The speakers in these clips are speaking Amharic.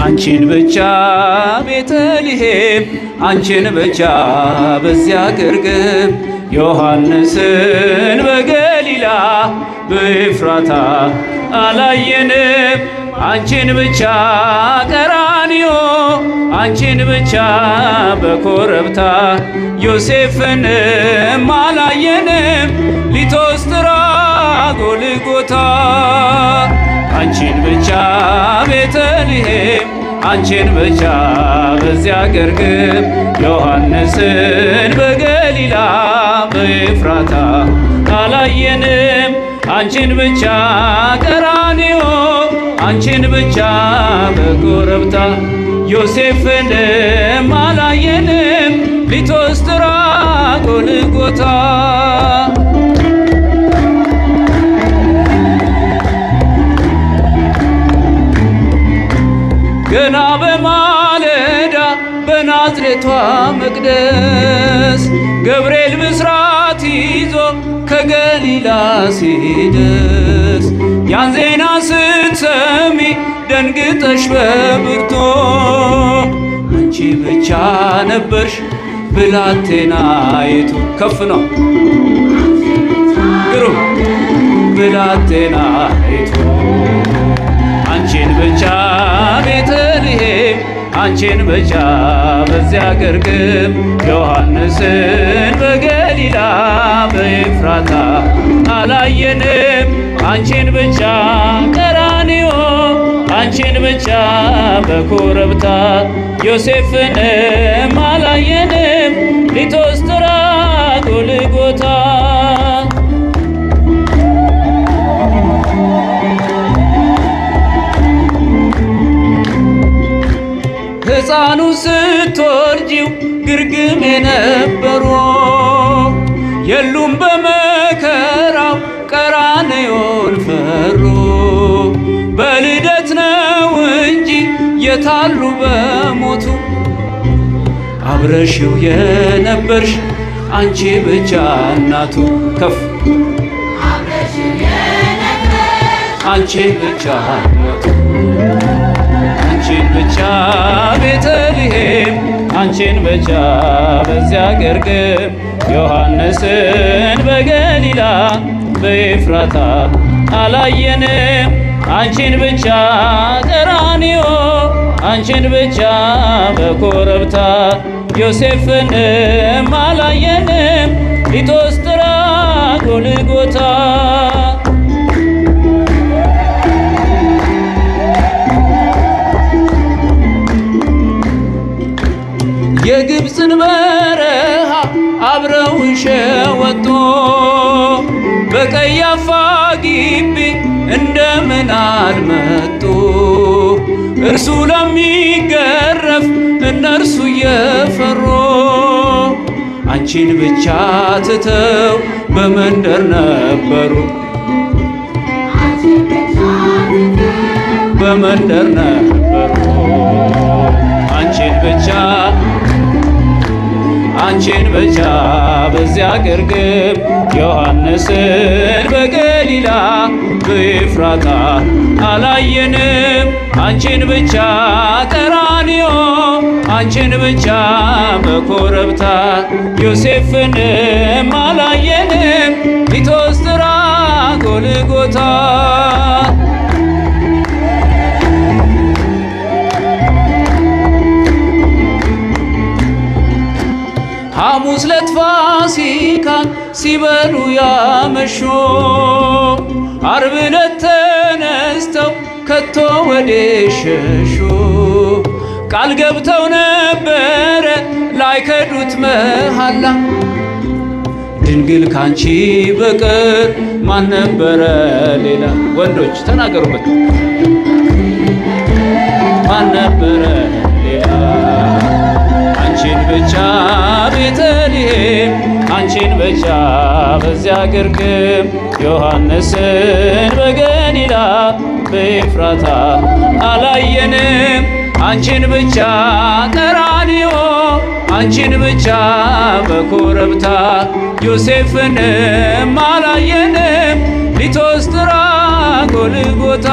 አንቺን ብቻ ቤተልሔም አንቺን ብቻ በዚያ ግርግም ዮሐንስን በገሊላ በኤፍራታ አላየንም። አንቺን ብቻ ቀራንዮ አንቺን ብቻ በኮረብታ ዮሴፍንም አላየንም። ሊቶስትራ ጎልጎታ አንቺን ብቻ ቤተልሔም አንቺን ብቻ በዚያ ግርግም ዮሐንስን በገሊላ በኤፍራታ አላየንም። አንቺን ብቻ ቀራንዮ አንቺን ብቻ በኮረብታ ዮሴፍንም አላየንም። ሊቶስትራ ጎልጎታ ገና በማለዳ በናዝሬቷ መቅደስ ገብርኤል ብስራት ይዞ ከገሊላ ሲደርስ ያን ዜና ስትሰሚ ደንግጠሽ በብርቱ አንቺ ብቻ ነበርሽ ብላቴናይቱ ከፍ ነው ግሩም ብላቴናይቱ አንቺን ብቻ ቤተልሔም አንቺን ብቻ በዚያ ግርግም ዮሐንስን በገሊላ በኤፍራታ አላየንም። አንቺን ብቻ ቀራንዮ አንቺን ብቻ በኮረብታ ዮሴፍንም አላየንም። ሊቶስትራ ጎልጎታ ሕፃኑ ስትወልጂው ግርግም የነበሩ የሉም በመከራው ቀራንዮን ፈሩ። በልደት ነው እንጂ የታሉ በሞቱ አብረሽው የነበርሽ አንቺ ብቻ እናቱ ከፍ አንቺ ብቻ እናቱ አንቺን ብቻ ቤተልሔም አንቺን ብቻ በዚያ ግርግም ዮሐንስን በገሊላ በኤፍራታ አላየንም። አንቺን ብቻ ቀራንዮ አንቺን ብቻ በኮረብታ ዮሴፍንም አላየንም። ሊቶስትራ ጎልጎታ የግብፅን በረሃ አብረው ሸወጡ በቀያፋ ግቢ እንደምን አልመጡ። እርሱ ለሚገረፍ እነርሱ እየፈሩ አንቺን ብቻ ትተው በመንደር ነበሩ በመንደር ነበሩ። አንቺን ብቻ አንቺን ብቻ በዚያ ግርግም ዮሐንስን በገሊላ በኤፍራታ አላየንም። አንቺን ብቻ ቀራንዮ አንቺን ብቻ በኮረብታ ዮሴፍንም አላየንም። ሊቶስትራ ጎልጎታ ሐሙስ ዕለት ፋሲካን ሲበሉ ያመሹ ዓርብ ዕለት ተነስተው ከቶ ወዴት ሸሹ። ቃል ገብተው ነበረ ላይከዱት መሐላ ድንግል ካንቺ በቀር ማን ነበረ ሌላ? ወንዶች ተናገሩበት። ማን ነበረ ሌላ? አንቺን ብቻ ቤተልሔም አንቺን ብቻ በዚያ ግርግም ዮሐንስን በገሊላ በኤፍራታ አላየንም። አንቺን ብቻ ቀራንዮ አንቺን ብቻ በኮረብታ ዮሴፍንም አላየንም። ሊቶስትራ ጎልጎታ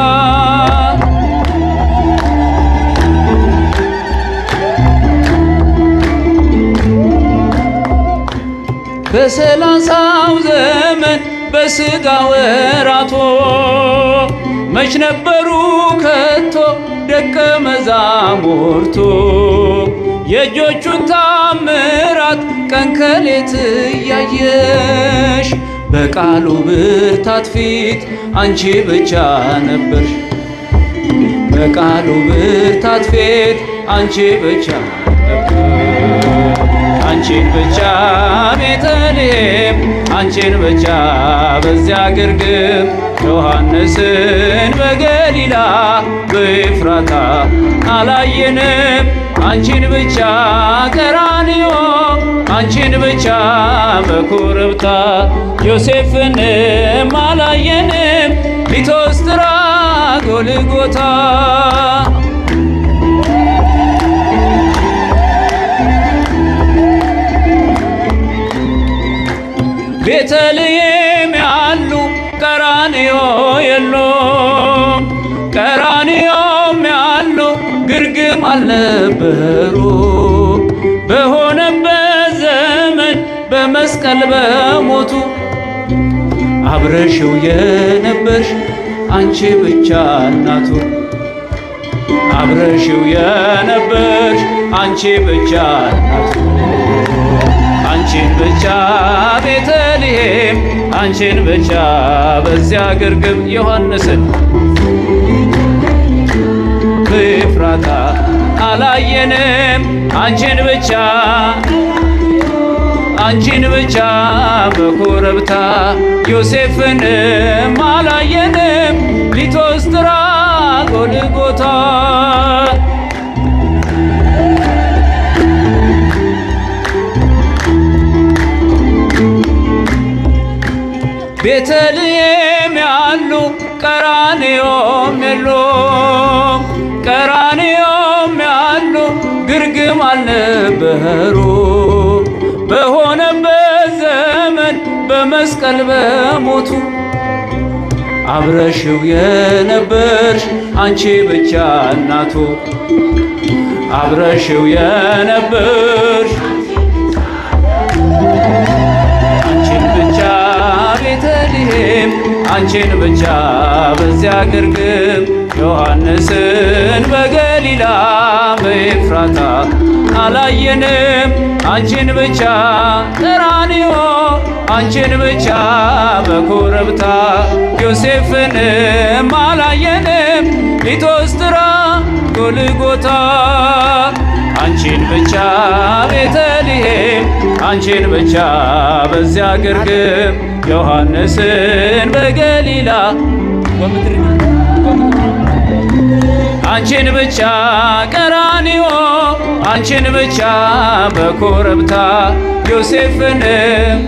በ30ው ዘመን በሥጋ ወራቶ መች ነበሩ ከቶ ደቀ መዛሙርቱ የእጆቹን ታምራት ቀን ከሌት እያየሽ በቃሉ ብርታት ፊት አንቺ ብቻ ነበርሽ። በቃሉ ብርታት ፊት አንቺ ብቻ ነበርሽ። አንቺን ብቻ ቤተልሔም አንቺን ብቻ በዚያ ግርግም ዮሐንስን በገሊላ በኤፍራታ አላየንም። አንቺን ብቻ ቀራንዮ አንቺን ብቻ በኮረብታ ዮሴፍንም አላየንም። ሊቶስትራ ጎልጎታ ቤተልሔም ያሉ ቀራንዮ የሉም። ቀራንዮም ያሉ ግርግም አልነበሩ። በሆነበት ዘመን በመስቀል በሞቱ አብረሽው የነበርሽ አንቺ ብቻ እናቱ። አብረሽው የነበርሽ አንቺ ብቻ እናቱ። አንቺን ብቻ ቤተልሔም አንቺን ብቻ በዚያ ግርግም ዮሐንስን በኤፍራታ አላየንም። አንቺን ብቻ አንቺን ብቻ በኮረብታ ዮሴፍንም አላየንም። ሊቶስትራ ጎልጎታ ቤተልሔም ያሉ ቀራንዮም የሉም። ቀራንዮም ያሉ ግርግም አልነበሩ። በሆነበት ዘመን በመስቀል በሞቱ አብረሽው የነበርሽ አንቺ ብቻ እናቱ። አብረሽው የነበርሽ አንቺን ብቻ ቤተልሔም አንቺን ብቻ በዚያ ግርግም ዮሐንስን በገሊላ በኤፍራታ አላየንም። አንቺን ብቻ ቀራንዮ አንቺን ብቻ በኮረብታ ዮሴፍንም አላየንም። ሊቶስትራ ጎልጎታ አንቺን ብቻ ቤተልሔም አንቺን ብቻ በዚያ ግርግም ዮሐንስን በገሊላ አንቺን ብቻ ቀራንዮ አንቺን ብቻ በኮረብታ ዮሴፍንም